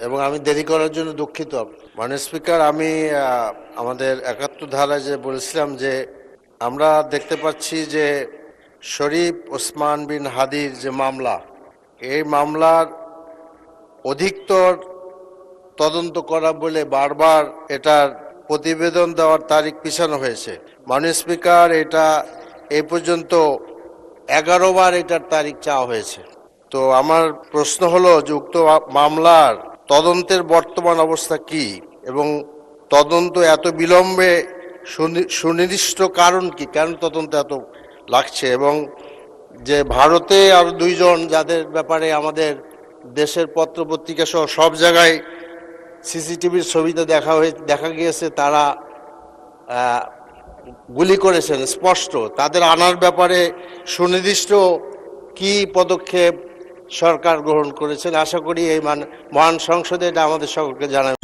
এবং আমি দেরি করার জন্য দুঃখিত। মাননীয় স্পিকার, আমি আমাদের ৭১ ধারায় যে বলেছিলাম যে আমরা দেখতে পাচ্ছি যে শরীফ ওসমান বিন হাদির যে মামলা, এই মামলার অধিকতর তদন্ত করা বলে বারবার এটার প্রতিবেদন দেওয়ার তারিখ পিছানো হয়েছে। মাননীয় স্পিকার, এটা এই পর্যন্ত 11 বার এটার তারিখ চাওয়া হয়েছে। তো আমার প্রশ্ন হলো যে উক্ত মামলার তদন্তের বর্তমান অবস্থা কি এবং তদন্ত এত বিলম্বে সুনির্দিষ্ট কারণ কি, কেন তদন্ত এত লাগছে, এবং যে ভারতে আরো 2 জন যাদের ব্যাপারে আমাদের দেশের পত্রপত্রিকা সহ সব জায়গায় সিসিটিভির ছবিতে দেখা গিয়েছে তারা গুলি করেছেন স্পষ্ট, তাদের আনার ব্যাপারে সুনির্দিষ্ট কি পদক্ষেপ সরকার গ্রহণ করেছেন, আশা করি এই মহান সংসদে এটা আমাদের সকলকে জানাবেন।